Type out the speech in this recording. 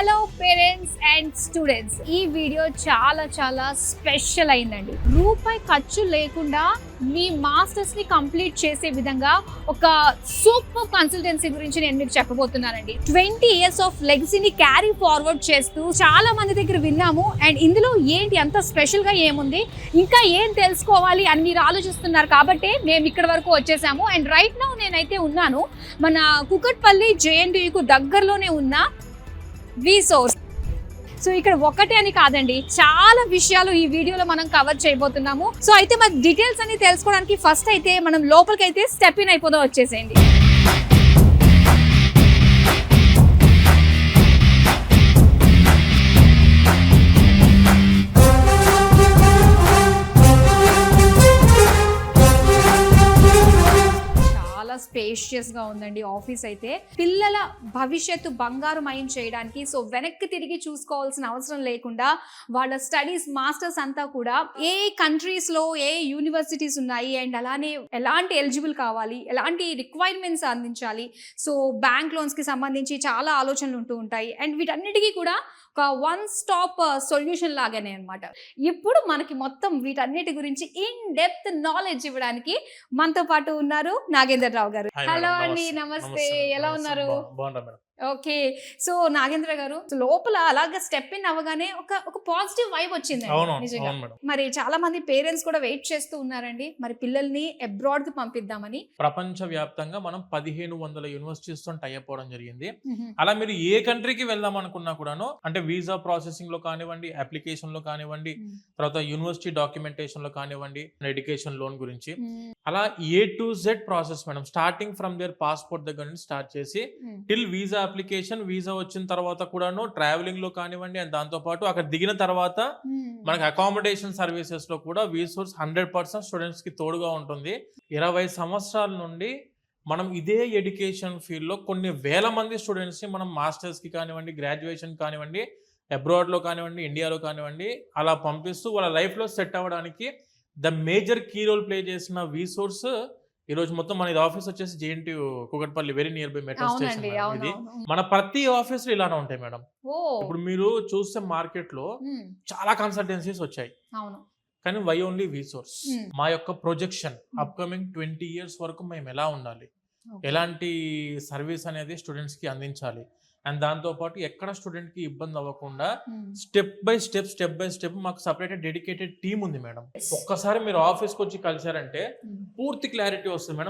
Hello parents and students, ఈ video చాలా special అయిందండి. రూపాయి ఖర్చు లేకుండా మీ మాస్టర్స్ ని కంప్లీట్ చేసే విధంగా ఒక సూపర్ కన్సల్టెన్సీ గురించి నేను మీకు చెప్పబోతున్నానండి. 20 years ఆఫ్ లెగసీని క్యారీ ఫార్వర్డ్ చేస్తూ చాలా మంది దగ్గర విన్నాము. అండ్ ఇందులో ఏంటి అంత స్పెషల్ గా ఏముంది, ఇంకా ఏం తెలుసుకోవాలి అని మీరు ఆలోచిస్తున్నారు కాబట్టి మేము ఇక్కడ వరకు వచ్చేసాము. అండ్ రైట్ నౌ నేనైతే ఉన్నాను మన కుకట్పల్లి JNTU దగ్గరలోనే ఉన్న విసోర్స్. సో ఇక్కడ ఒకటే అని కాదండి, చాలా విషయాలు ఈ వీడియోలో మనం కవర్ చేయబోతున్నాము. సో అయితే మన డీటెయిల్స్ అన్ని తెలుసుకోవడానికి ఫస్ట్ అయితే మనం లోపలికి అయితే స్టెప్ ఇన్ అయిపోదాం. వచ్చేసేయండి. స్పేషియస్ గా ఉందండి ఆఫీస్ అయితే. పిల్లల భవిష్యత్తు బంగారుమయం చేయడానికి, సో వెనక్కి తిరిగి చూసుకోవాల్సిన అవసరం లేకుండా వాళ్ళ స్టడీస్ మాస్టర్స్ అంతా కూడా ఏ కంట్రీస్ లో ఏ యూనివర్సిటీస్ ఉన్నాయి అండ్ అలానే ఎలాంటి ఎలిజిబుల్ కావాలి, ఎలాంటి రిక్వైర్మెంట్స్ అందించాలి, సో బ్యాంక్ లోన్స్ కి సంబంధించి చాలా ఆలోచనలు ఉంటూ ఉంటాయి. అండ్ వీటన్నిటికీ కూడా ఒక వన్ స్టాప్ సొల్యూషన్ లాగానే అనమాట. ఇప్పుడు మనకి మొత్తం వీటన్నిటి గురించి ఇన్ డెప్త్ నాలెడ్జ్ ఇవ్వడానికి మనతో పాటు ఉన్నారు నాగేంద్ర రావు గారు. హలో అండి, నమస్తే, ఎలా ఉన్నారు? ఓకే, సో నాగేంద్ర గారు, లోపల అలాగా స్టెప్ ఇన్ అవ్వగానే ఒక పాజిటివ్ వైబ్ వచ్చింది నిజంగా. మరి చాలా మంది పేరెంట్స్ కూడా వెయిట్ చేస్తూ ఉన్నారండి, మరి పిల్లల్ని అబ్రాడ్ కి పంపిద్దామని. ప్రపంచ వ్యాప్తంగా మనం 1500 యూనివర్సిటీస్ తో టై అయిపోవడం జరిగింది. అలా మీరు ఏ కంట్రీకి వెళ్దాం అనుకున్నా కూడాను, అంటే వీసా ప్రాసెసింగ్ లో కానివ్వండి, అప్లికేషన్ లో కానివ్వండి, తర్వాత యూనివర్సిటీ డాక్యుమెంటేషన్ లో కానివ్వండి, ఎడ్యుకేషన్ లోన్ గురించి, అలా A to Z process madam. Starting from their passport దగ్గర నుంచి స్టార్ట్ చేసి టిల్ వీసా అప్లికేషన్, వీసా వచ్చిన తర్వాత కూడాను ట్రావెలింగ్ లో కానివ్వండి, అండ్ దాంతో పాటు అక్కడ దిగిన తర్వాత మనకి అకామిడేషన్ సర్వీసెస్ లో కూడా వీసోర్స్ 100% స్టూడెంట్స్ కి తోడుగా ఉంటుంది. 20 సంవత్సరాల నుండి మనం ఇదే ఎడ్యుకేషన్ ఫీల్డ్ లో కొన్ని వేల మంది స్టూడెంట్స్ ని మనం మాస్టర్స్ కి కానివ్వండి, గ్రాడ్యుయేషన్ కానివ్వండి, అబ్రాడ్ లో కానివ్వండి, ఇండియాలో కానివ్వండి, అలా పంపిస్తూ వాళ్ళ లైఫ్ లో సెట్ అవ్వడానికి the major key role play చేసిన వీసోర్స్ ఈ రోజు మొత్తం మన ఆఫీస్ వచ్చేసి JNTU Kukatpally, very near by metro station. ఇది మన ప్రతి ఆఫీస్ లో ఇలానే ఉంటాయి మేడం. ఇప్పుడు మీరు చూస్తే మార్కెట్ లో చాలా కన్సల్టెన్సీస్ వచ్చాయి, కానీ వై ఓన్లీ వీసోర్స్? మా యొక్క ప్రొజెక్షన్ అప్కమింగ్ 20 years వరకు మేము ఎలా ఉండాలి, ఎలాంటి సర్వీస్ అనేది స్టూడెంట్స్ కి అందించాలి, అండ్ దాంతో పాటు ఎక్కడ స్టూడెంట్ కి ఇబ్బంది అవ్వకుండా స్టెప్ బై స్టెప్ మాకు సపరేట్ డెడికేటెడ్ టీమ్ ఉంది మేడం. ఒక్కసారి మీరు ఆఫీస్కి వచ్చి కలిసారంటే పూర్తి క్లారిటీ వస్తుంది మేడం.